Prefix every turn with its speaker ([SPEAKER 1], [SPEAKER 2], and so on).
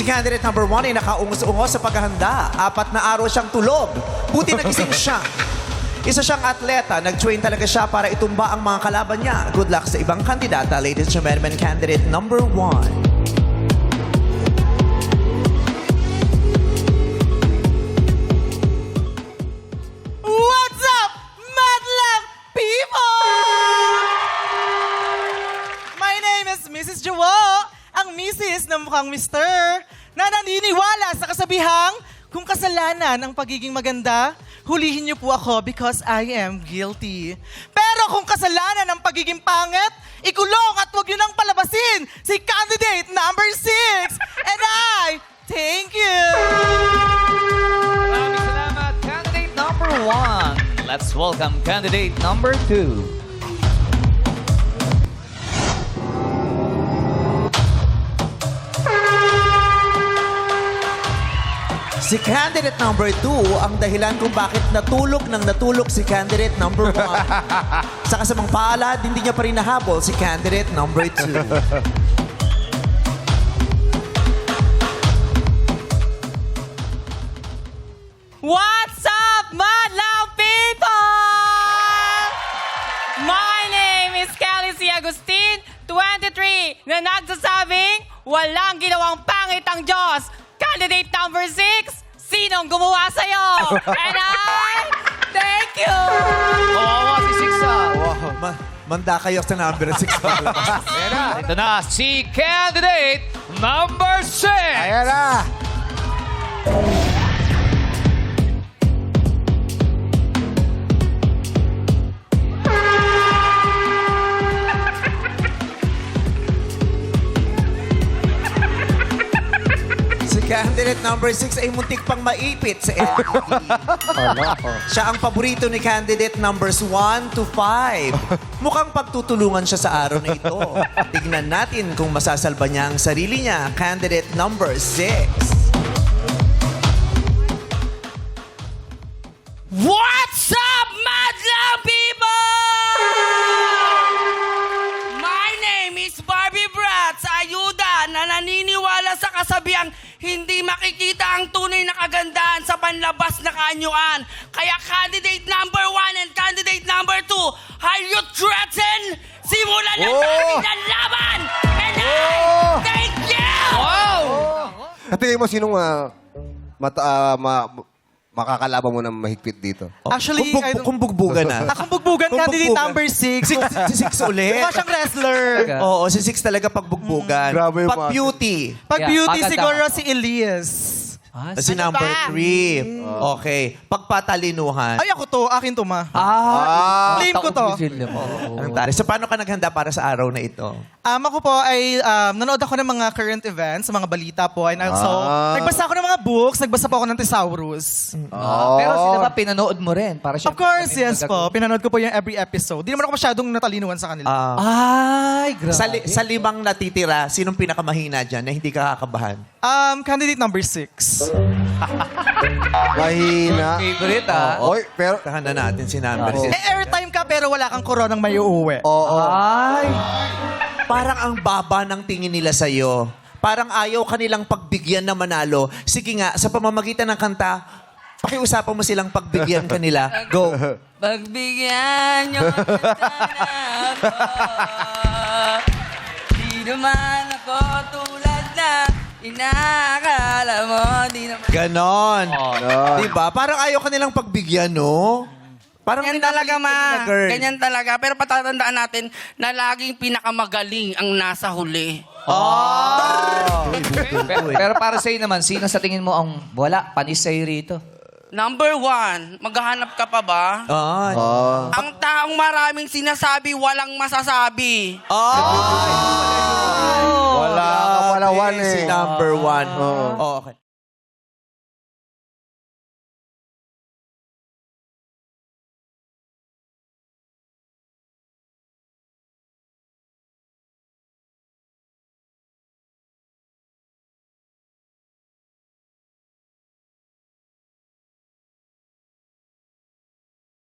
[SPEAKER 1] candidate number 1 ay nakaungos-ungos sa paghahanda. 4 na araw siyang tulog. Buti nagising siya. Isa siyang atleta. Nag-train talaga siya para itumba ang mga kalaban niya. Good luck sa ibang kandidata. Ladies and gentlemen, candidate number 1.
[SPEAKER 2] What's up, Madlang people? My name is Mrs. Jowo, ang Mrs. na mukhang Mr. na naniniwala sa kasabihang kung kasalanan ang pagiging maganda, hulihin niyo po ako because I am guilty. Pero kung kasalanan ang pagiging pangit, ikulong at huwag niyo nang palabasin si candidate number 6. And I thank you.
[SPEAKER 3] Maraming salamat, candidate number 1. Let's welcome candidate number 2.
[SPEAKER 1] Si candidate number 2 ang dahilan kung bakit natulog si candidate number 1. Sa kasamang palad, hindi niya pa rin nahabol si candidate number 2.
[SPEAKER 2] What's up, Madlang people? My name is Kelly C. Agustin, 23, na nagsasabing walang ginawang pangit ang Diyos. Candidate number 6, sinong gumawa sa'yo? And I thank you!
[SPEAKER 3] Kawawa si Siksa.
[SPEAKER 1] Wow, manda kayo sa number 6.
[SPEAKER 3] Ito na si candidate number 6.
[SPEAKER 4] Ayan na!
[SPEAKER 1] Si candidate number 6 ay muntik pang maipit sa LPT. Siya ang paborito ni candidate numbers 1 to 5. Mukhang pagtutulungan siya sa araw na ito. Tignan natin kung masasalba niya ang sarili niya. Candidate number 6.
[SPEAKER 2] What's up, Madlang people? My name is Barbie Bratz, ayuda na naniniwala sa kasabihang hindi makikita ang tunay na kagandahan sa panlabas na kaanyuan. Kaya candidate number 1 and candidate number 2, are you threatened? Simulan na natin ang laban! And I thank you!
[SPEAKER 3] Wow!
[SPEAKER 4] Katingin mo sinong makakalaban mo ng mahigpit dito?
[SPEAKER 2] Actually,
[SPEAKER 1] Kung bugbugan na.
[SPEAKER 2] akong bugbugan
[SPEAKER 1] Kung
[SPEAKER 2] candidate
[SPEAKER 1] bugbugan.
[SPEAKER 2] number 6.
[SPEAKER 1] Si 6 ulit.
[SPEAKER 2] Mukha siyang wrestler.
[SPEAKER 1] Oo, si 6 talaga pagbugbugan.
[SPEAKER 4] Grabe yung
[SPEAKER 1] Pag beauty.
[SPEAKER 2] Pag
[SPEAKER 3] Yeah,
[SPEAKER 2] beauty,
[SPEAKER 3] maganda.
[SPEAKER 2] siguro si Elias.
[SPEAKER 1] Si number
[SPEAKER 2] ba?
[SPEAKER 1] 3. Okay. Pagpatalinuhan.
[SPEAKER 2] Ay, ako to. Akin to, ma. Claim ko to.
[SPEAKER 1] Ang tari. So, paano ka naghanda para sa araw na ito?
[SPEAKER 2] Ako po ay nanood ako ng mga current events, sa mga balita po. And also, nagbasa ako ng mga books. Nagbasa po ako ng Thesaurus.
[SPEAKER 3] Pero sila ba pinanood mo rin? Para
[SPEAKER 2] Of course, yes po. Pinanood ko po yung every episode. Di naman ako masyadong natalinuhan sa kanila.
[SPEAKER 3] Ay, grabe.
[SPEAKER 1] Sa 5 natitira, sinong pinakamahina dyan na hindi ka kakabahan?
[SPEAKER 2] Candidate number 6.
[SPEAKER 4] Mahina.
[SPEAKER 3] Favorite, ah.
[SPEAKER 4] Oy, pero...
[SPEAKER 1] Tahan na natin si number 6.
[SPEAKER 2] Airtime ka pero wala kang koronang may uuwi.
[SPEAKER 4] Oo.
[SPEAKER 3] Ay.
[SPEAKER 1] Parang ang baba ng tingin nila sa'yo. Parang ayaw kanilang pagbigyan na manalo. Sige nga, sa pamamagitan ng kanta, pakiusapan mo silang pagbigyan kanila. Go.
[SPEAKER 2] Pagbigyan nyo sana ako. Di naman ako tulad na inaakala mo. Di naman...
[SPEAKER 1] Ganon.
[SPEAKER 4] Ganon.
[SPEAKER 1] Diba? Parang ayaw kanilang pagbigyan, no? Parang
[SPEAKER 5] Ganyan talaga,
[SPEAKER 1] minamaliit
[SPEAKER 5] ma.
[SPEAKER 1] na girl.
[SPEAKER 5] Ganyan talaga. Pero patatandaan natin na laging pinakamagaling ang nasa huli.
[SPEAKER 3] Pero para sa'yo naman, sino sa tingin mo ang wala? Panis sa'yo rito.
[SPEAKER 5] Number 1, maghahanap ka pa ba?
[SPEAKER 1] Ay.
[SPEAKER 5] Ang taong maraming sinasabi, walang masasabi.
[SPEAKER 4] Wala ka pala one eh.
[SPEAKER 1] Si number 1. Oh, okay.